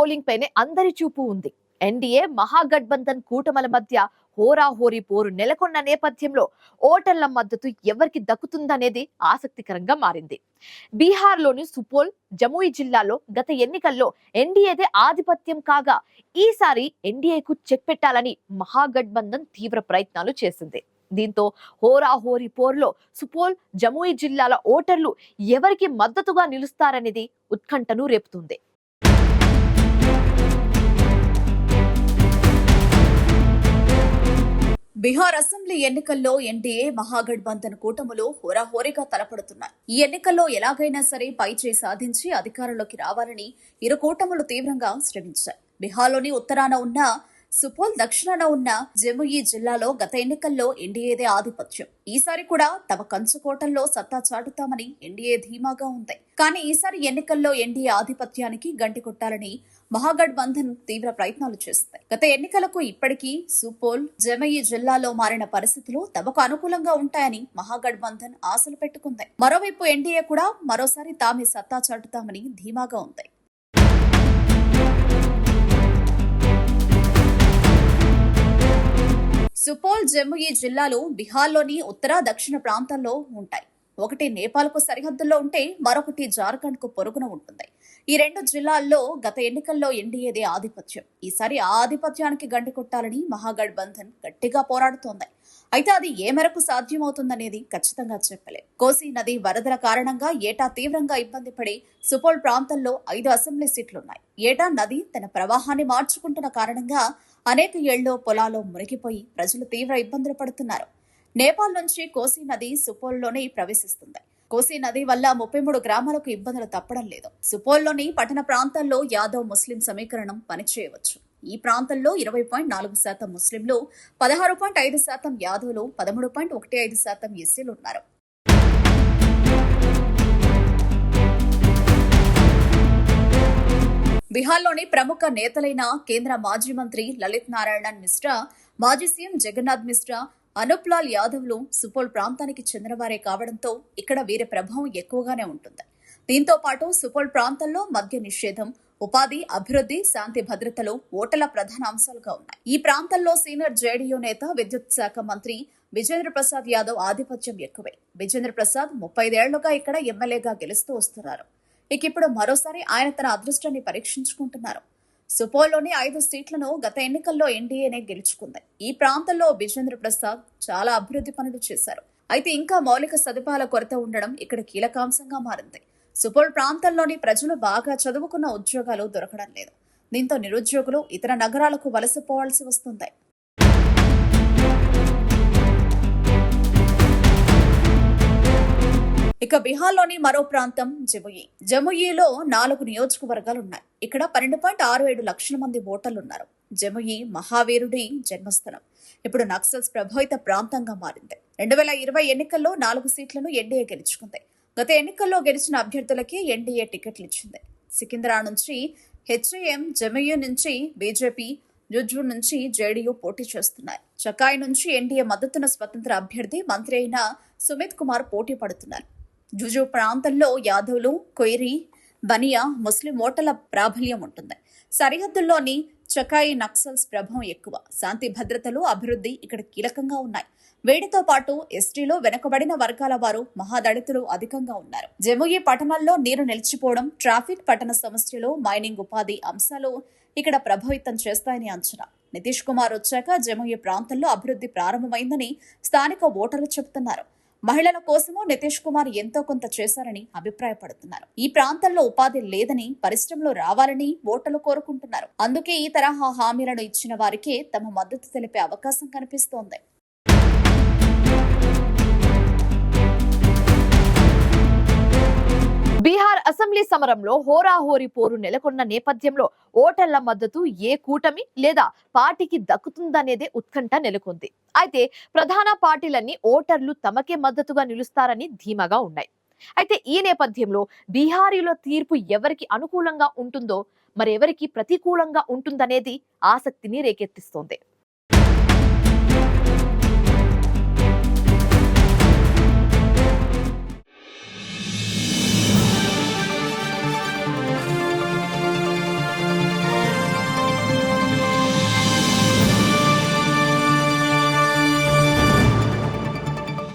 Polling పైనే అందరి చూపు ఉంది. ఎన్డీఏ మహాగఠబంధన్ కూటమల మధ్య హోరాహోరీ పోరు నెలకొన్న నేపథ్యంలో ఓటర్ల మద్దతు ఎవరికి దక్కుతుందనేది ఆసక్తికరంగా మారింది. బీహార్లోని సుపోల్, జముయి జిల్లాలో గత ఎన్నికల్లో ఎన్డీఏదే ఆధిపత్యం కాగా ఈసారి ఎన్డీఏకు చెక్ పెట్టాలని మహాగఠబంధన్ తీవ్ర ప్రయత్నాలు చేసింది. దీంతో హోరాహోరీ పోరులో సుపోల్, జముయి జిల్లాల ఓటర్లు ఎవరికి మద్దతుగా నిలుస్తారనేది ఉత్కంఠను రేపుతుంది. బీహార్ అసెంబ్లీ ఎన్నికల్లో ఎన్డీఏ మహాగఠబంధన్ కూటములు హోరాహోరీగా తలపడుతున్నాయి. ఈ ఎన్నికల్లో ఎలాగైనా సరే పైచేయి సాధించి అధికారంలోకి రావాలని ఇరు కూటములు తీవ్రంగా శ్రమించాయి. బీహార్లోని ఉత్తరాన ఉన్న సుపోల్, దక్షిణాన ఉన్న జముయి జిల్లాలో గత ఎన్నికల్లో ఎన్డీఏదే ఆధిపత్యం. ఈసారి కూడా తమ కంచుకోటల్లో సత్తా చాటుతామని ఎన్డీఏ ధీమాగా ఉంది. కానీ ఈసారి ఎన్నికల్లో ఎన్డీఏ ఆధిపత్యానికి గంటి కొట్టాలని మహాగఠబంధన్ తీవ్ర ప్రయత్నాలు చేస్తుంది. గత ఎన్నికలకు ఇప్పటికీ సుపోల్, జముయి జిల్లాలో మారిన పరిస్థితులు తమకు అనుకూలంగా ఉంటాయని మహాగఠబంధన్ ఆశలు పెట్టుకుంది. మరోవైపు ఎన్డీఏ కూడా మరోసారి తామే సత్తా చాటుతామని ధీమాగా ఉంది. సుపోల్, జముయి జిల్లాలు బీహార్లోని ఉత్తర, దక్షిణ ప్రాంతాల్లో ఉంటాయి. ఒకటి నేపాల్కు సరిహద్దుల్లో ఉంటే మరొకటి జార్ఖండ్కు పొరుగున ఉంటుంది. ఈ రెండు జిల్లాల్లో గత ఎన్నికల్లో ఎన్డీఏదే ఆధిపత్యం. ఈసారి ఆ ఆధిపత్యానికి గండి కొట్టాలని మహాగఠబంధన్ గట్టిగా పోరాడుతోంది. అయితే అది ఏ మేరకు సాధ్యమవుతుందనేది ఖచ్చితంగా చెప్పలేదు. కోసీ నది వరదల కారణంగా ఏటా తీవ్రంగా ఇబ్బంది పడి సుపోల్ ప్రాంతంలో 5 అసెంబ్లీ సీట్లున్నాయి. ఏటా నది తన ప్రవాహాన్ని మార్చుకుంటున్న కారణంగా అనేక ఏళ్లు పొలాల్లో మునిగిపోయి ప్రజలు తీవ్ర ఇబ్బందులు పడుతున్నారు. నేపాల్ నుంచి కోసీ నది సుపోల్లోనే ప్రవేశిస్తుంది. కోసీ నది వల్ల 33 గ్రామాలకు ఇబ్బందులు తప్పడం లేదు. సుపోల్లోని పట్టణ ప్రాంతాల్లో యాదవ్ ముస్లిం సమీకరణం పనిచేయవచ్చు. ఈ ప్రాంతంలో 20.4% ముస్లింలు, 16.5% యాదవులు, 13.15% ఎస్సీలు ఉన్నారు. బీహార్లోని ప్రముఖ నేతలైన కేంద్ర మాజీ మంత్రి లలిత్ నారాయణన్ మిశ్రా, మాజీ సీఎం జగన్నాథ్ మిశ్రా, అనూప్ లాల్ యాదవ్లు సుపోల్ ప్రాంతానికి చెందినవారే కావడంతో ఇక్కడ వీరి ప్రభావం ఎక్కువగానే ఉంటుంది. దీంతో పాటు సుపోల్ ప్రాంతంలో మద్య నిషేధం, ఉపాధి, అభివృద్ధి, శాంతి భద్రతలు ఓటర్ల ప్రధాన అంశాలుగా ఉన్నాయి. ఈ ప్రాంతంలో సీనియర్ జేడీయూ నేత, విద్యుత్ శాఖ మంత్రి విజేంద్ర ప్రసాద్ యాదవ్ ఆధిపత్యం ఎక్కువే. విజేంద్ర ప్రసాద్ 35 ఏళ్లుగా ఇక్కడ ఎమ్మెల్యేగా గెలుస్తూ వస్తున్నారు. ఇప్పుడు మరోసారి ఆయన తన అదృష్టాన్ని పరీక్షించుకుంటున్నారు. సుపోల్లోని 5 సీట్లను గత ఎన్నికల్లో ఎన్డీఏనే గెలుచుకుంది. ఈ ప్రాంతంలో విజేంద్ర ప్రసాద్ చాలా అభివృద్ధి పనులు చేశారు. అయితే ఇంకా మౌలిక సదుపాయాల కొరత ఉండడం ఇక్కడ కీలకాంశంగా మారింది. సుపోల్ ప్రాంతంలోని ప్రజలు బాగా చదువుకున్న ఉద్యోగాలు దొరకడం లేదు. దీంతో నిరుద్యోగులు ఇతర నగరాలకు వలసపోవాల్సి వస్తుంది. ఇక బీహార్లోని మరో ప్రాంతం జముయి. జముయిలో 4 నియోజకవర్గాలున్నాయి. ఇక్కడ 12.67 లక్షల మంది ఓటర్లున్నారు. జముయి మహావీరుడి జన్మస్థలం. ఇప్పుడు నక్సల్స్ ప్రభావిత ప్రాంతంగా మారింది. 2020 ఎన్నికల్లో 4 సీట్లను ఎన్డీఏ గెలుచుకుంది. గత ఎన్నికల్లో గెలిచిన అభ్యర్థులకి ఎన్డీఏ టికెట్లు ఇచ్చింది. సికింద్రా నుంచి హెచ్ఐఎం, జముయి నుంచి బీజేపీ, జుజ్జు నుంచి జేడీయూ పోటీ చేస్తున్నాయి. చకాయ్ నుంచి ఎన్డీఏ మద్దతున్న స్వతంత్ర అభ్యర్థి, మంత్రి అయిన సుమిత్ కుమార్ పోటీ పడుతున్నారు. జుజు ప్రాంతంలో యాదవ్లు, కొయిరి, బనియా ముస్లిం ఓటర్ల ప్రాబల్యం ఉంటుంది. సరిహద్దుల్లోని చకాయి నక్సల్స్ ప్రభావం ఎక్కువ. శాంతి భద్రతలు, అభివృద్ధి ఇక్కడ కీలకంగా ఉన్నాయి. వీటితో పాటు ఎస్టీలో వెనుకబడిన వర్గాల వారు, మహాదళితులు అధికంగా ఉన్నారు. జముయి పట్టణంలో నీరు నిలిచిపోవడం, ట్రాఫిక్, పట్టణ సమస్యలు, మైనింగ్, ఉపాధి అంశాలు ఇక్కడ ప్రభావితం చేస్తాయని అంచనా. నితీష్ కుమార్ వచ్చాక జముయి ప్రాంతంలో అభివృద్ధి ప్రారంభమైందని స్థానిక ఓటర్లు చెబుతున్నారు. మహిళల కోసమూ నితీష్ కుమార్ ఎంతో కొంత చేశారని అభిప్రాయపడుతున్నారు. ఈ ప్రాంతంలో ఉపాధి లేదని, పరిశ్రమలు రావాలని ఓటర్లు కోరుకుంటున్నారు. అందుకే ఈ తరహా హామీలను ఇచ్చిన వారికే తమ మద్దతు తెలిపే అవకాశం కనిపిస్తోంది. బీహార్ అసెంబ్లీ సమరంలో హోరాహోరీ పోరు నెలకొన్న నేపథ్యంలో ఓటర్ల మద్దతు ఏ కూటమి లేదా పార్టీకి దక్కుతుందనేదే ఉత్కంఠ నెలకొంది. అయితే ప్రధాన పార్టీలన్నీ ఓటర్లు తమకే మద్దతుగా నిలుస్తారని ధీమాగా ఉన్నాయి. అయితే ఈ నేపథ్యంలో బీహారీలో తీర్పు ఎవరికి అనుకూలంగా ఉంటుందో, మరెవరికి ప్రతికూలంగా ఉంటుందనేది ఆసక్తిని రేకెత్తిస్తోంది.